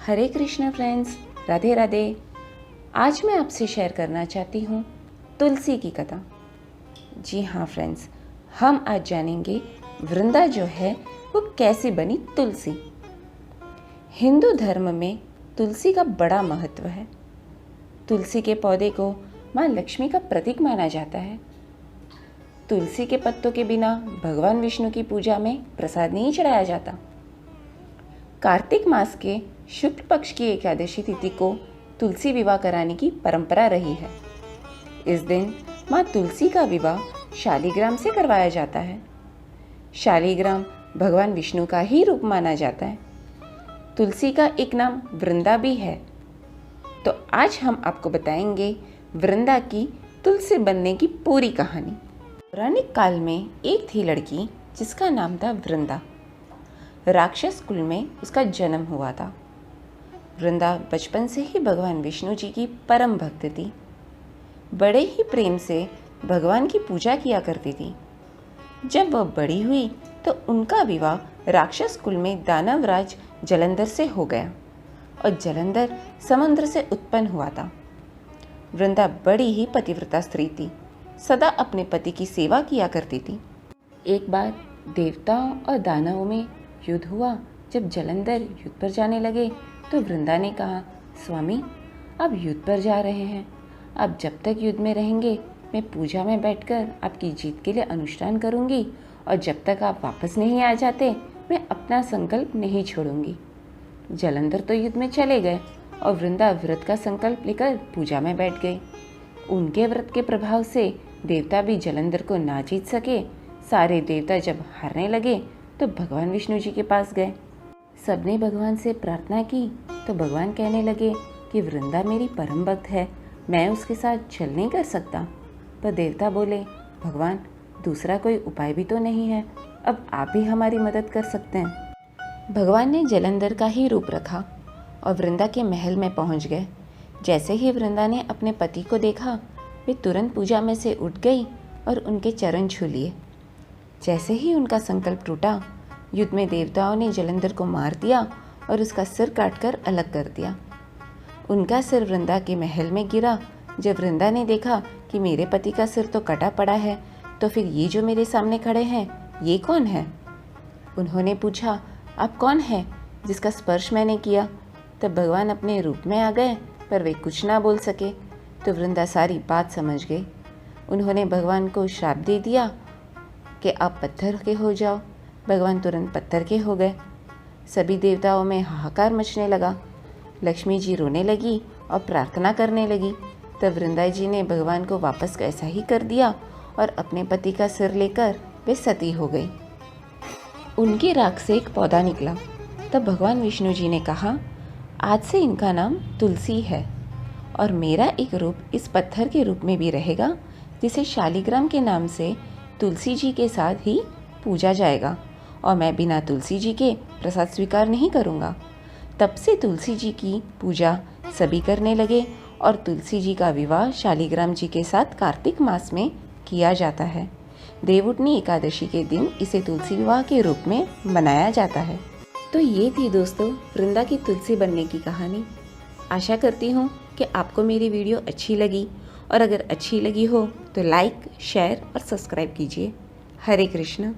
हरे Krishna friends, Radhe Radhe. आज मैं आपसे शेयर करना चाहती हूँ तुलसी की कथा। जी हाँ फ्रेंड्स, हम आज जानेंगे वृंदा जो है वो कैसे बनी तुलसी। हिंदू धर्म में तुलसी का बड़ा महत्व है। तुलसी के पौधे को माँ लक्ष्मी का प्रतीक माना जाता है। तुलसी के पत्तों के बिना भगवान विष्णु की पूजा में प्रसाद नहीं चढ़ाया जाता। कार्तिक मास के शुक्ल पक्ष की एकादशी तिथि को तुलसी विवाह कराने की परंपरा रही है। इस दिन माँ तुलसी का विवाह शालिग्राम से करवाया जाता है। शालिग्राम भगवान विष्णु का ही रूप माना जाता है। तुलसी का एक नाम वृंदा भी है। तो आज हम आपको बताएंगे वृंदा की तुलसी बनने की पूरी कहानी। पौराणिक काल में एक थी लड़की जिसका नाम था वृंदा। राक्षस कुल में उसका जन्म हुआ था। वृंदा बचपन से ही भगवान विष्णु जी की परम भक्त थी। बड़े ही प्रेम से भगवान की पूजा किया करती थी। जब वह बड़ी हुई तो उनका विवाह राक्षस कुल में दानवराज जलंधर से हो गया और जलंधर समुद्र से उत्पन्न हुआ था। वृंदा बड़ी ही पतिव्रता स्त्री थी, सदा अपने पति की सेवा किया करती थी। एक बार देवताओं और दानवों में युद्ध हुआ। जब जलंधर युद्ध पर जाने लगे तो वृंदा ने कहा, स्वामी आप युद्ध पर जा रहे हैं, आप जब तक युद्ध में रहेंगे मैं पूजा में बैठकर आपकी जीत के लिए अनुष्ठान करूंगी और जब तक आप वापस नहीं आ जाते मैं अपना संकल्प नहीं छोड़ूंगी। जलंधर तो युद्ध में चले गए और वृंदा व्रत का संकल्प लेकर पूजा में बैठ गई। उनके व्रत के प्रभाव से देवता भी जलंधर को ना जीत सके। सारे देवता जब हारने लगे तो भगवान विष्णु जी के पास गए। सबने भगवान से प्रार्थना की तो भगवान कहने लगे कि वृंदा मेरी परम भक्त है, मैं उसके साथ छल नहीं कर सकता। पर देवता बोले, भगवान दूसरा कोई उपाय भी तो नहीं है, अब आप भी हमारी मदद कर सकते हैं। भगवान ने जलंधर का ही रूप रखा और वृंदा के महल में पहुंच गए। जैसे ही वृंदा ने अपने पति को देखा वे तुरंत पूजा में से उठ गई और उनके चरण छू लिए। जैसे ही उनका संकल्प टूटा, युद्ध में देवताओं ने जलंधर को मार दिया और उसका सिर काटकर अलग कर दिया। उनका सिर वृंदा के महल में गिरा। जब वृंदा ने देखा कि मेरे पति का सिर तो कटा पड़ा है, तो फिर ये जो मेरे सामने खड़े हैं ये कौन है? उन्होंने पूछा, आप कौन हैं जिसका स्पर्श मैंने किया? तब भगवान अपने रूप में आ गए पर वे कुछ ना बोल सके। तो वृंदा सारी बात समझ गई। उन्होंने भगवान को श्राप दे दिया कि आप पत्थर के हो जाओ। भगवान तुरंत पत्थर के हो गए। सभी देवताओं में हाहाकार मचने लगा। लक्ष्मी जी रोने लगी और प्रार्थना करने लगी। तब वृंदा जी ने भगवान को वापस ऐसा ही कर दिया और अपने पति का सिर लेकर वे सती हो गई। उनकी राख से एक पौधा निकला। तब भगवान विष्णु जी ने कहा, आज से इनका नाम तुलसी है और मेरा एक रूप इस पत्थर के रूप में भी रहेगा, जिसे शालिग्राम के नाम से तुलसी जी के साथ ही पूजा जाएगा और मैं बिना तुलसी जी के प्रसाद स्वीकार नहीं करूँगा। तब से तुलसी जी की पूजा सभी करने लगे और तुलसी जी का विवाह शालिग्राम जी के साथ कार्तिक मास में किया जाता है। देवउठनी एकादशी के दिन इसे तुलसी विवाह के रूप में मनाया जाता है। तो ये थी दोस्तों वृंदा की तुलसी बनने की कहानी। आशा करती हूँ कि आपको मेरी वीडियो अच्छी लगी और अगर अच्छी लगी हो तो लाइक, शेयर और सब्सक्राइब कीजिए। हरे कृष्ण।